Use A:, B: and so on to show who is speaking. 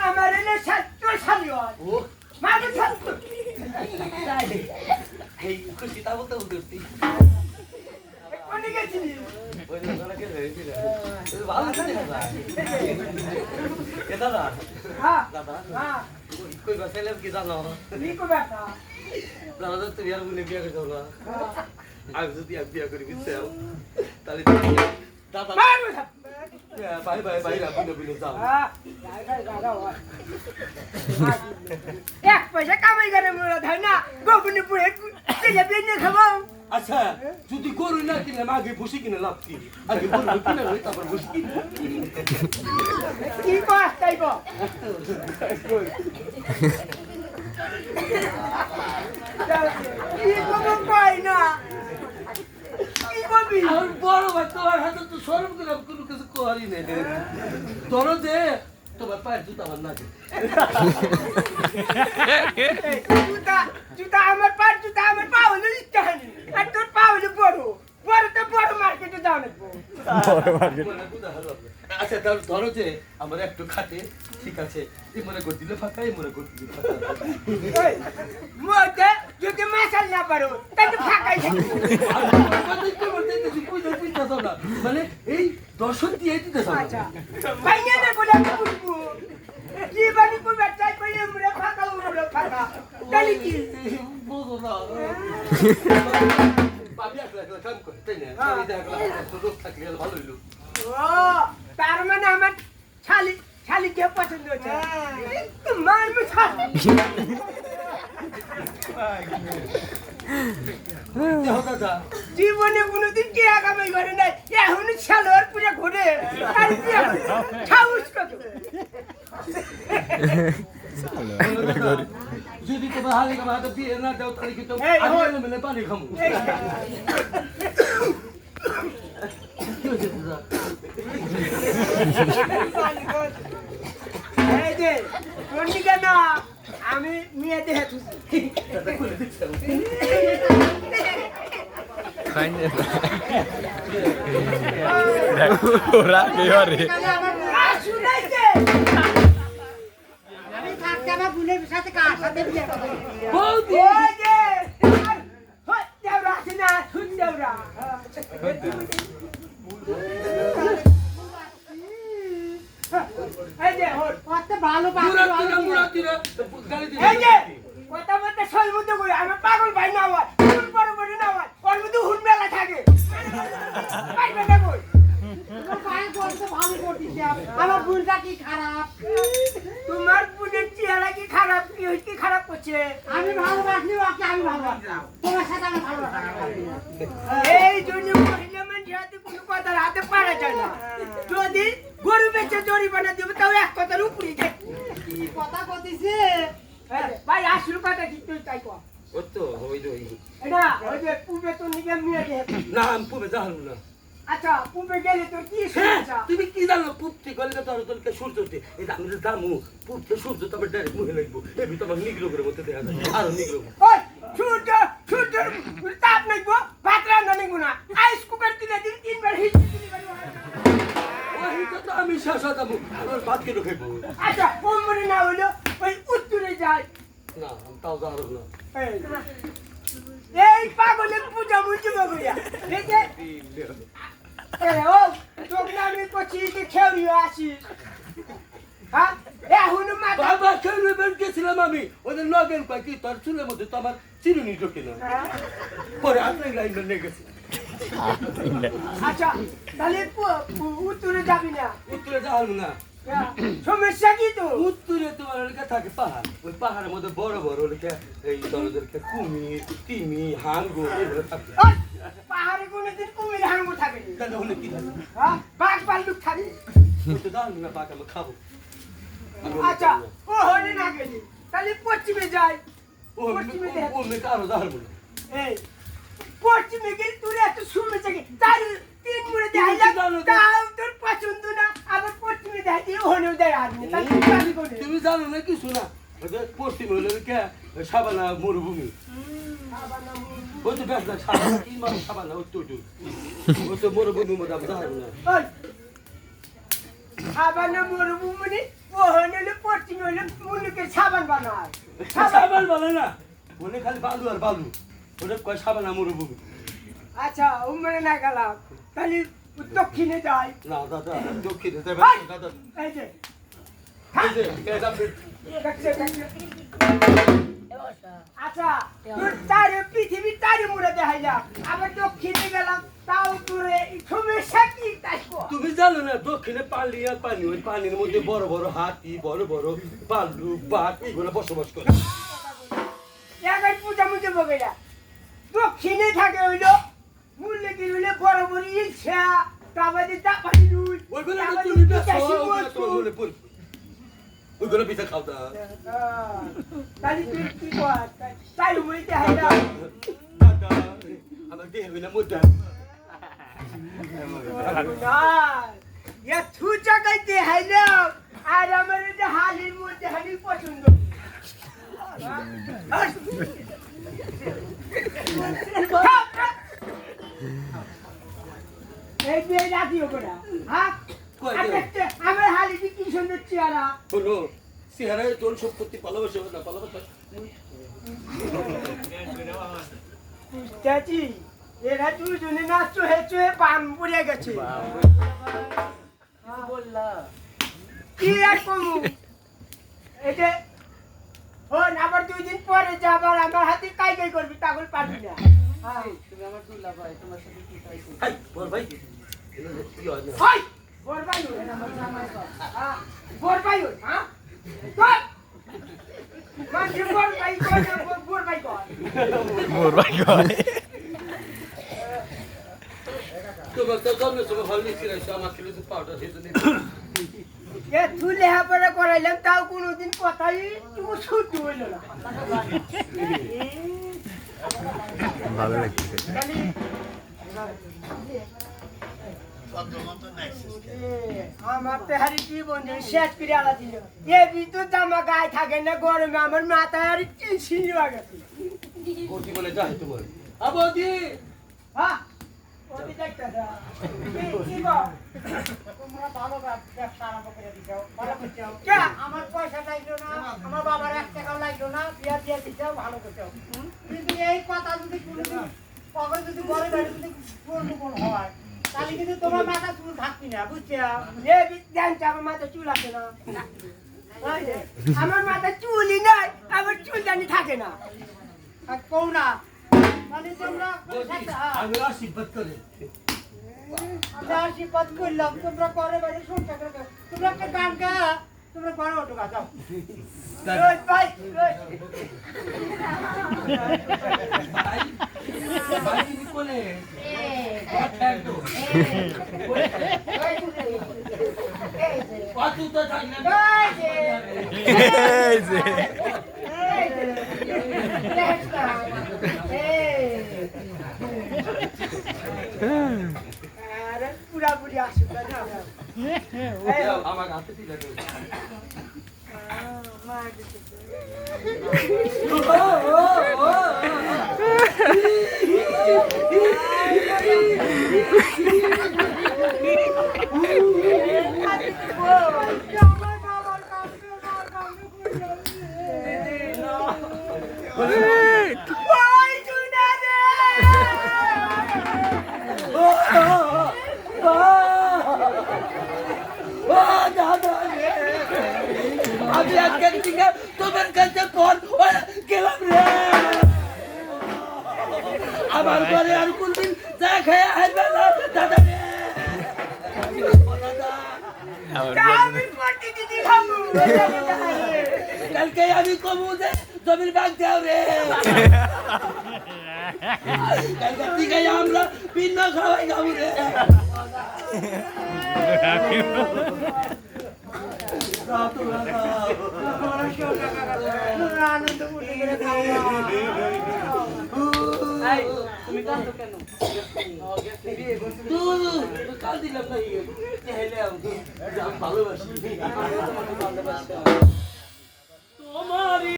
A: আমার এলে সাতটো শালিওয়ার
B: ও
A: মাকে সাতটো
B: তাই এই খুশি তা বলতে বলতে
A: কোনে গেছিলি
B: ওই দাদা কে হয়েছিল ভালো আছে দাদা এ দাদা
A: হ্যাঁ
B: দাদা
A: হ্যাঁ
B: কই বাসেলে কি জানো
A: নিকো বেটা
B: দাদা তো ইয়ার বলে বিয়ে করছো না আমি যদি এক বিয়ে করি বুঝছো তাহলে দাদা
A: মারো
B: বাই বাই বাই রাখুন বিলে যাও
A: হ্যাঁ এক পয়সা কামাই করে মোরা ধাই না গোপনে পুরে তেলে বেনে খাবো
B: আচ্ছা যদি গরু না কিনে আগে বসে কিনে লাভ কি আগে গরু কিনে লই তারপর বসে কিনে
A: কি কষ্ট তাইব কি কব কই না কি কবি
B: আর বড় ভাই তোমার হাতে তো শরম করে কোনো কিছু করি না ধরো যে তোমার পায়ের জুতা আমার না
A: জুতা জুতা আমার পা হলো ইচ্ছা হয়নি আর তোর পা হলো বড় তো বড় মার্কেটে দাও না
B: আচ্ছা তাহলে ধরো যে আমার একটু খাটে ঠিক আছে এই মনে করে দিলে ফাঁকা এই মনে করে দিলে ফাঁকা
A: মতে যদি মাসাল না পারো তাহলে ফাঁকাই থাকবো
B: মানে এই দর্শন দিয়ে দিতে
A: আচ্ছা বাইরে না বলে আমি বুঝবো কি বানি কই বাচ্চা কই আমরা ফাঁকা উড়ো ফাঁকা তাহলে কি
B: বুঝো না বাবি একলা কাম করে তাই না এই দেখলা লোক থাকলে ভালো হইলো
A: ও তার মানে আমার ছালি কে পছন্দ হচ্ছে মারবো ছালি
B: দাদা
A: জীবনে কোনোদিন কে কামাই করে নাই এখন ছালোয়ার পুরো ঘুরে আর খাউস কত
B: যদি তোমার হালে কামাতে বিয়ে না দাও তাহলে কি তো আমি মিলে পানি খামু
A: এই যে কোনটি কেন আমি মেয়ে দেখে তুই
C: ওরা কি করে
A: শুনাইছে
D: আমি থাকতে আমার বোনের সাথে কার সাথে বিয়ে করব
B: বৌদি
A: ওই যে হই দেওরা আছে না শুন দেওরা এই যে হই
D: কত ভালো
B: মুরাতিরা গালি দিবে
A: এই যে কথা বলতে সই মধ্যে কই আমি পাগল ভাই না হয় কোন বড় বড় না হয় ওর মধ্যে হুন মেলা থাকে পাইবে না কই
D: পায়ে করতে ভালো করতেছে আমার বোনটা কি খারাপ
A: তোমার বুনের চেহারা কি খারাপ কি খারাপ করছে
D: আমি ভালোবাসি ওকে আমি ভালোবাসলাম তোমার সাথে আমি ভালোবাসা
A: এই জন্য মহিলা মানুষ হাতে কোনো কথা হাতে পারা যায় না যদি গরু বেচে জরিমানা দেবো তাও এক কথার উপরেই থাকবে
D: কি কথা কইতেছে
A: ভাই আসল কথা কি তুই তাই কর
B: ও তো হই দই
A: না ওই যে পূবে তো নিকে নিয়ে দে
B: না আমি পুবে জানু না
A: আচ্ছা পূবে গেলে তোর কি সমস্যা
B: তুমি কি জানো পুপটি গলে তোর তোরকে সূর্য উঠে এই আমি তো জামু পুপতে সূর্য তবে ডাইরেক্ট মুখে লাগবো এই ভিতর আমার নিগ্রহ করে মধ্যে দেখা যায় আরো নিগ্রহ
A: ওই সূর্য তাপ নাইবো ভাত রান্না নাইবো না আইস কুকার কিনে দিন তিনবার হিট
B: ওই তো আমি শাসা দামু আমার ভাত কে খাইবো
A: আচ্ছা কোমরে না হলো ওই উত্তরে যায়
B: না আমি তাও জানো না
A: এই পাগলের পূজা মুজি বগুয়া দেখে ও তোকে আমি কচি কে খেউরিও আসি হ্যাঁ এখন মা
B: বাবা খেলে বের গেছিলাম আমি ওদের নগের পাখি তোর চুলের মধ্যে তো আমার চিরুনি ঢোকে না পরে আপনার লাইন নিয়ে গেছে
A: আচ্ছা তাহলে উত্তরে যাবি না
B: উত্তরে যাওয়ার না
A: সমস্যা কি তো
B: উত্তরে তোমার লেখা থাকে পাহাড় ওই পাহাড়ের মধ্যে বড় বড় লেখা এই দলদেরকে কুমির তিমি হাঙ্গর এগুলো থাকে
A: পাহাড়ে কোনোদিন কুমির হাঙ্গু থাকে
B: তাহলে হলে কি থাকে
A: বাঘ ভাল্লুক থাকে
B: ওই তো দাঁড়ান না পাক আমি খাবো
A: আচ্ছা ও হলে না গেলি তাহলে পশ্চিমে যাই
B: ও মেয়ে আরো দাঁড়াবো না
A: এই পশ্চিমে গেলে তোর এত সুন্দর থাকে তার তিন মুড়ে দেখাইলাম তাও তোর পছন্দ না আবার পশ্চিমে দেখাইতে হলেও দেয় আদমি তাহলে
B: তুমি জানো না কিছু না পশ্চিম হলে কে সাবানা মরুভূমি ওই তো বেশ না সাবানা কি মানে সাবানা ওই তো মরুভূমির মধ্যে আমি দাঁড়াবো না
A: আবার না মরুভূমি ও হলে পশ্চিমে বানায়
B: সাবান বলে না বলে খালি বালু আর বালু ওটা কয় সাবানা মরুভূমি
A: আচ্ছা উমরে না গেলাম তাহলে দক্ষিণে যাই
B: না দাদা দক্ষিণে যাবে
A: হাই!
B: দাদা
A: এই যে
B: এই যে এটা
A: দেখছে, দেখছে। আচ্ছা তোর চারে পৃথিবী চারি মুড়ে দেখাইলাম আবার দক্ষিণে গেলাম তাও তোরে সমস্যা কি তাই কর।
B: তুমি জানো না দক্ষিণে পানি আর পানি ওই পানির মধ্যে বড় বড় হাতি বড় বড় বালু বাঘ এগুলো বসবাস করে
A: এবার পূজা মুজে বগেরা দক্ষিণে থাকে হইলো মূল্যে কি হইলে বড় বড় ইলছা তাবাদি তাপাদি রুই
B: ওইগুলো তো তুমি বেশো ওইগুলো তোমার মনে পড়বে ওইগুলো পিঠা খাও না
A: তাহলে তুই কি কর তাই মুড়ে দেখাইলাম
B: দাদা আমার দেহ না মুদ্রা
A: তু জায়গায় দেখাইলাম আর আমার যে হালির মধ্যে হালি পছন্দ এই বিয়ে রাখি ওরা হ্যাঁ আমার হালি কি সুন্দর চেহারা
B: হলো চেহারায় তোর সম্পত্তি ভালোবাসে না ভালোবাসা
A: চাচি এরা দুজনে না চোহে চোহে পান পড়ে গেছে কি আর কমু এটা ও আবার 2 দিন পরে যাবার আমার হাতে কাই কাই করবি তাগল পারবি না
D: তুমি আমার দুলা ভাই তোমার সাথে কি চাইছো
B: হাই বল ভাই কি হয় না
A: হাই বরবাই হই আমার জামাই কর বরবাই হই হ্যাঁ কর মাঝে বরবাই কর বরবাই কর
C: Murray koi.
B: তোমার তো জন্মের সময় হলনি ছিল আমার ছিল তো পাউডার সেটা নেই
A: এ তুই লেখাপড়া করাইলাম তাও কোনোদিন কথাই তুমি ছুটি হইল না
C: ভালো লাগছে
A: আমার তেহারি কি বন্ধু শেষ করে আলা দিল এ ভিতর জামা গায়ে থাকে না গরমে আমার মাথায় আর চিনি গেছে
B: কোটি বলে যাই তোমার আবাদি
A: হ্যাঁ ওটি দেখতে দাও কি বল
D: তোমরা ভালো ব্যবসা আরম্ভ করে দিছো ভালো করছো
A: কে
D: আমার পয়সা লাগলো না আমার বাবার 1 টাকাও লাগলো না বিয়া দিয়ে দিছো ভালো করছো কিন্তু এই কথা যদি কোনোদিন কখন যদি ঘরে বাইরে যদি কোন হয় তাহলে কিন্তু তোমার মাথা চুল থাকবি না বুঝছো
A: এ বিজ্ঞান আমার মাথায় চুল আছে না ওই যে, আমার মাথায় চুলই নাই আমার চুল জানি থাকে না
D: আর কও না মানে তোমরা
B: আমি আশীর্বাদ করে
D: আমরা আশীর্বাদ করলাম তোমরা ঘরে বাইরে সংসার করো তোমরা একটা গান গা তোমরা ঘরে ওঠো গা যাও
A: রোজ ভাই রোজ
B: ভাই তুমি কোনে কত তো জানি না
C: এই যে
A: পুরাপুরি আসুক
B: আমার হাতে দিলে আমি আজকে থেকে তোমার কাছে ফোন গেলাম রে আমার ঘরে আর কোনদিন চা খেয়ে আসবে না দাদা রে কালকে আমি কমু যে জমির বাগ দেও রে কালকে থেকে আমরা ভিন্ন খাওয়াই খাবো রে
A: আনন্দ
D: তুমি কাঁদো কেন
B: কাল দিলাম না ভালোবাসি তোমার